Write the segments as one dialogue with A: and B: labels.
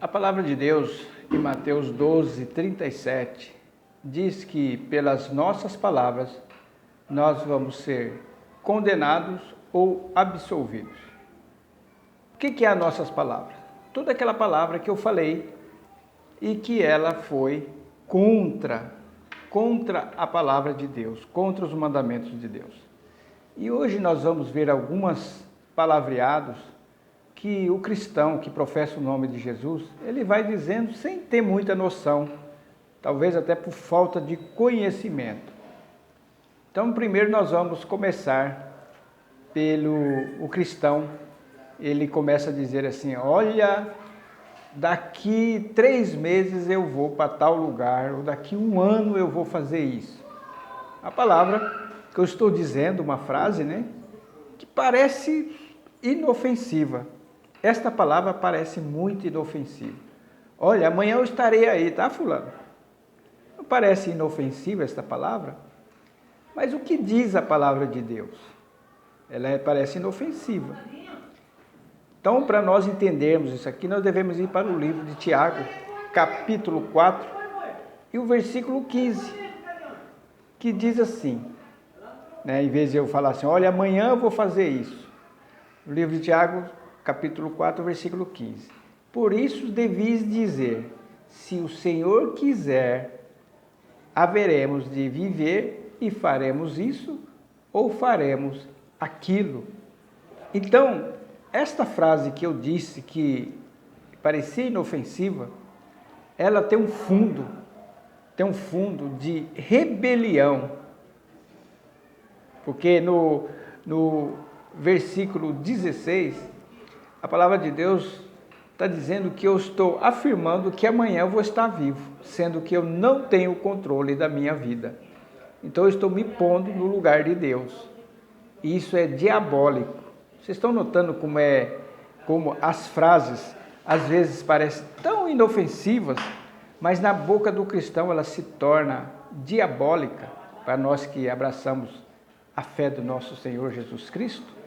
A: A palavra de Deus, em Mateus 12:37, diz que pelas nossas palavras nós vamos ser condenados ou absolvidos. O que é as nossas palavras? Toda aquela palavra que eu falei e que ela foi contra a palavra de Deus, contra os mandamentos de Deus. E hoje nós vamos ver algumas palavreados que o cristão que professa o nome de Jesus, ele vai dizendo sem ter muita noção, talvez até por falta de conhecimento. Então, primeiro nós vamos começar pelo cristão. Ele começa a dizer assim: olha, daqui 3 meses eu vou para tal lugar, ou daqui 1 ano eu vou fazer isso. A palavra que eu estou dizendo, uma frase, que parece inofensiva. Esta palavra parece muito inofensiva. Olha, amanhã eu estarei aí, tá, fulano? Não parece inofensiva esta palavra? Mas o que diz a palavra de Deus? Ela parece inofensiva. Então, para nós entendermos isso aqui, nós devemos ir para o livro de Tiago, capítulo 4, e o versículo 15, que diz assim, em vez de eu falar assim, olha, amanhã eu vou fazer isso. O livro de Tiago, capítulo 4, versículo 15. Por isso devis dizer, se o Senhor quiser, haveremos de viver e faremos isso ou faremos aquilo. Então, esta frase que eu disse que parecia inofensiva, ela tem um fundo de rebelião. Porque no versículo 16, a palavra de Deus está dizendo que eu estou afirmando que amanhã eu vou estar vivo, sendo que eu não tenho o controle da minha vida. Então eu estou me pondo no lugar de Deus. E isso é diabólico. Vocês estão notando como as frases às vezes parecem tão inofensivas, mas na boca do cristão ela se torna diabólica para nós que abraçamos a fé do nosso Senhor Jesus Cristo?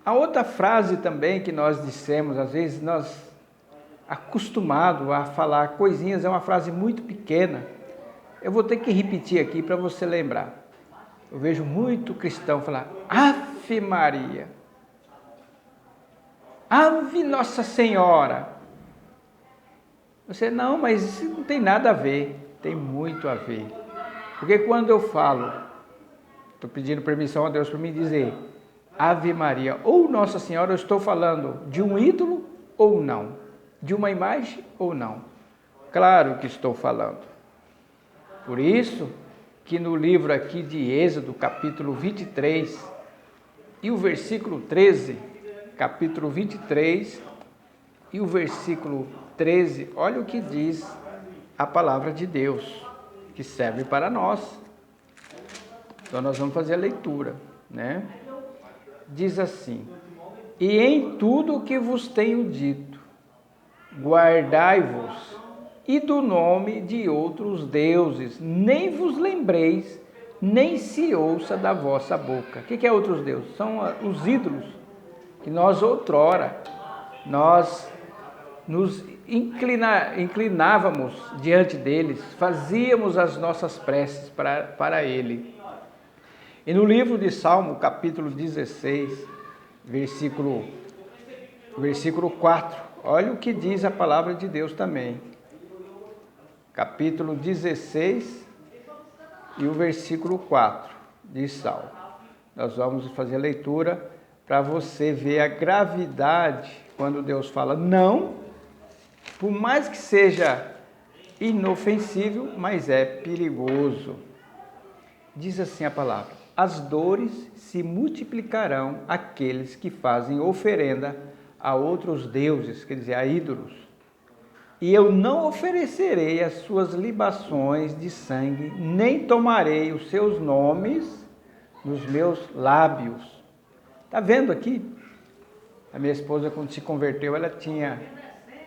A: A outra frase também que nós dissemos, às vezes nós acostumados a falar coisinhas, é uma frase muito pequena. Eu vou ter que repetir aqui para você lembrar. Eu vejo muito cristão falar, Ave Maria, Ave Nossa Senhora. Você, não, mas isso não tem nada a ver, tem muito a ver. Porque quando eu falo, estou pedindo permissão a Deus para me dizer Ave Maria ou Nossa Senhora, eu estou falando de um ídolo ou não? De uma imagem ou não? Claro que estou falando. Por isso que no livro aqui de Êxodo, capítulo 23, e o versículo 13, capítulo 23 e o versículo 13, olha o que diz a palavra de Deus, que serve para nós. Então nós vamos fazer a leitura, Diz assim: e em tudo o que vos tenho dito, guardai-vos, e do nome de outros deuses, nem vos lembreis, nem se ouça da vossa boca. O que é outros deuses? São os ídolos, que nós outrora, nós nos inclinávamos diante deles, fazíamos as nossas preces para ele. E no livro de Salmo, capítulo 16, versículo 4, olha o que diz a palavra de Deus também. Capítulo 16 e o versículo 4 de Salmo. Nós vamos fazer a leitura para você ver a gravidade quando Deus fala não, por mais que seja inofensível, mas é perigoso. Diz assim a palavra: as dores se multiplicarão àqueles que fazem oferenda a outros deuses, quer dizer, a ídolos. E eu não oferecerei as suas libações de sangue, nem tomarei os seus nomes nos meus lábios. Está vendo aqui? A minha esposa, quando se converteu, ela tinha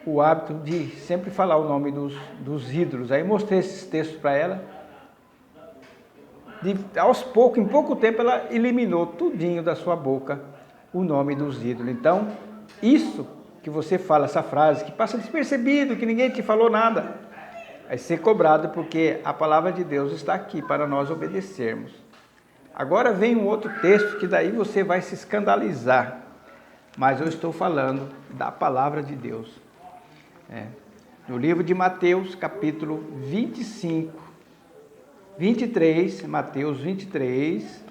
A: o hábito de sempre falar o nome dos ídolos. Aí mostrei esses textos para ela. Aos poucos, em pouco tempo, ela eliminou tudinho da sua boca o nome dos ídolos. Então, isso que você fala essa frase, que passa despercebido, que ninguém te falou nada, vai ser cobrado, porque a palavra de Deus está aqui para nós obedecermos. Agora vem um outro texto que daí você vai se escandalizar, mas eu estou falando da palavra de Deus. No livro de Mateus, capítulo 25, 23, Mateus 23,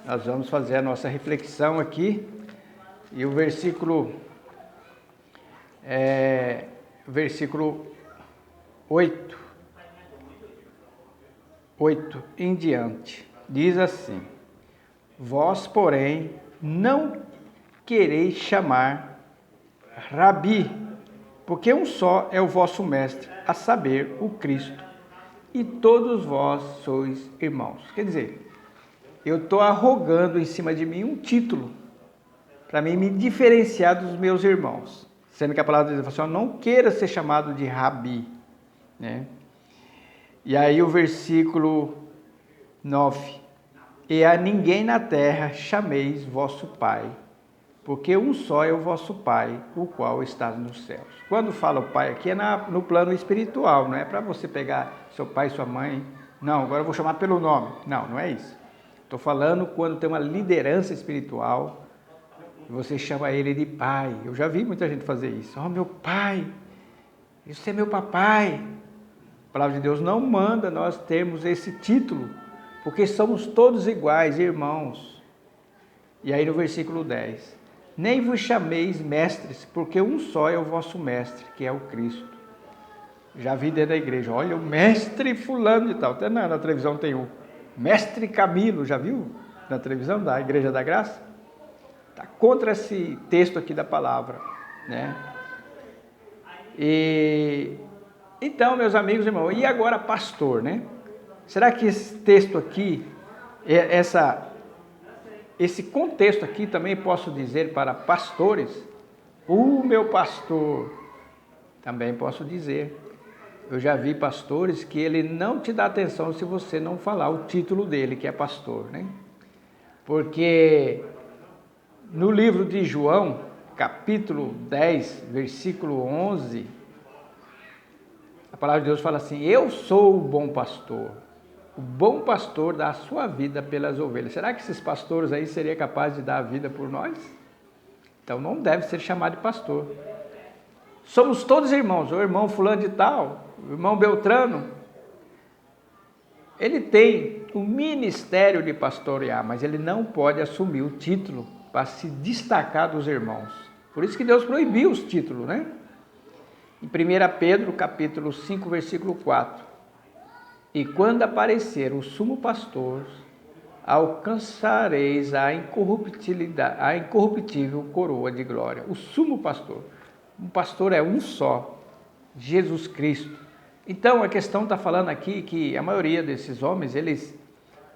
A: nós vamos fazer a nossa reflexão aqui, e o versículo 8 em diante, diz assim: vós, porém, não quereis chamar Rabi, porque um só é o vosso mestre, a saber, o Cristo, e todos vós sois irmãos. Quer dizer, eu estou arrogando em cima de mim um título, para mim me diferenciar dos meus irmãos. Sendo que a palavra de Deus fala assim, não queira ser chamado de Rabi. Né? E aí o versículo 9. E a ninguém na terra chameis vosso Pai, porque um só é o vosso Pai, o qual está nos céus. Quando fala o Pai aqui é no plano espiritual, não é para você pegar seu pai e sua mãe. Não, agora eu vou chamar pelo nome. Não, não é isso. Estou falando quando tem uma liderança espiritual, você chama ele de pai. Eu já vi muita gente fazer isso. Oh, meu pai, isso é meu papai. A palavra de Deus não manda nós termos esse título, porque somos todos iguais, irmãos. E aí no versículo 10, nem vos chameis mestres, porque um só é o vosso mestre, que é o Cristo. Já vi dentro da igreja, olha o mestre fulano de tal, até na televisão tem o mestre Camilo, já viu? Na televisão da Igreja da Graça? Está contra esse texto aqui da palavra, né? Então, meus amigos e irmãos, e agora pastor, né? Será que esse texto aqui, esse contexto aqui também posso dizer para pastores? O meu pastor, também posso dizer. Eu já vi pastores que ele não te dá atenção se você não falar o título dele, que é pastor, né? Porque no livro de João, capítulo 10, versículo 11, a palavra de Deus fala assim, eu sou o bom pastor dá a sua vida pelas ovelhas. Será que esses pastores aí seriam capazes de dar a vida por nós? Então não deve ser chamado de pastor. Somos todos irmãos, o irmão fulano de tal, o irmão Beltrano, ele tem o ministério de pastorear, mas ele não pode assumir o título para se destacar dos irmãos. Por isso que Deus proibiu os títulos, né? Em 1 Pedro, capítulo 5, versículo 4. E quando aparecer o sumo pastor, alcançareis a incorruptível coroa de glória. O sumo pastor. Um pastor é um só, Jesus Cristo. Então a questão está falando aqui que a maioria desses homens, eles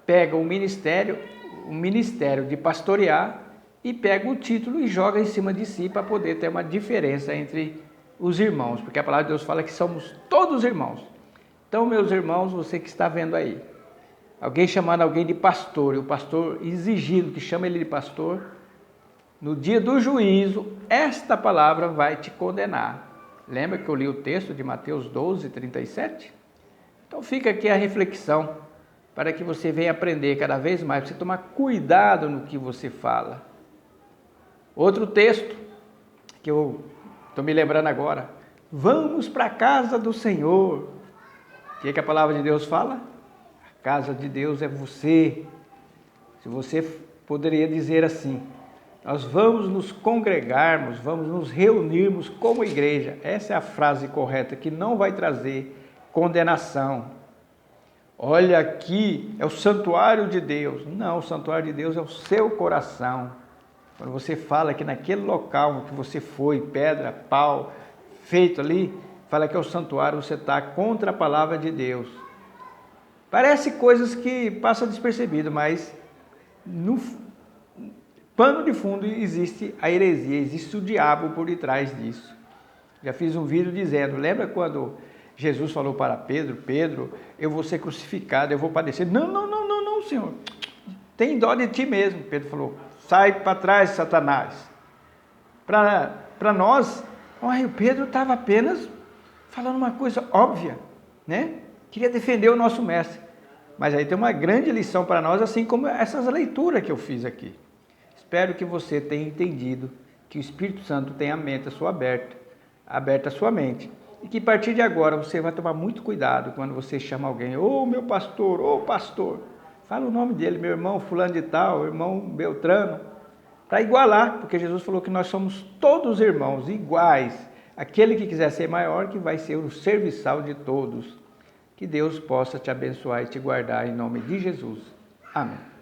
A: pegam o ministério de pastorear e pegam o título e jogam em cima de si para poder ter uma diferença entre os irmãos, porque a palavra de Deus fala que somos todos irmãos. Então, meus irmãos, você que está vendo aí, alguém chamando alguém de pastor, e o pastor exigindo que chame ele de pastor, no dia do juízo, esta palavra vai te condenar. Lembra que eu li o texto de Mateus 12, 37? Então fica aqui a reflexão, para que você venha aprender cada vez mais, para você tomar cuidado no que você fala. Outro texto, que eu estou me lembrando agora, vamos para a casa do Senhor. O que a palavra de Deus fala? A casa de Deus é você. Se você poderia dizer assim, nós vamos nos congregarmos, vamos nos reunirmos como igreja. Essa é a frase correta, que não vai trazer condenação. Olha, aqui é o santuário de Deus. Não, o santuário de Deus é o seu coração. Quando você fala que naquele local que você foi, pedra, pau, feito ali, fala que é o santuário, você está contra a palavra de Deus. Parece coisas que passam despercebido, mas no pano de fundo existe a heresia, existe o diabo por detrás disso. Já fiz um vídeo dizendo, lembra quando Jesus falou para Pedro, Pedro, eu vou ser crucificado, eu vou padecer. Não, Senhor, tem dó de ti mesmo. Pedro falou, sai para trás, Satanás. Para para nós, o Pedro estava apenas falando uma coisa óbvia, né? Queria defender o nosso mestre. Mas aí tem uma grande lição para nós, assim como essas leituras que eu fiz aqui. Espero que você tenha entendido que o Espírito Santo tem a mente sua aberta a sua mente. E que a partir de agora você vai tomar muito cuidado quando você chama alguém, ô meu pastor, ô pastor. Fala o nome dele, meu irmão fulano de tal, irmão Beltrano. Para igualar, porque Jesus falou que nós somos todos irmãos, iguais. Aquele que quiser ser maior, que vai ser o serviçal de todos. Que Deus possa te abençoar e te guardar em nome de Jesus. Amém.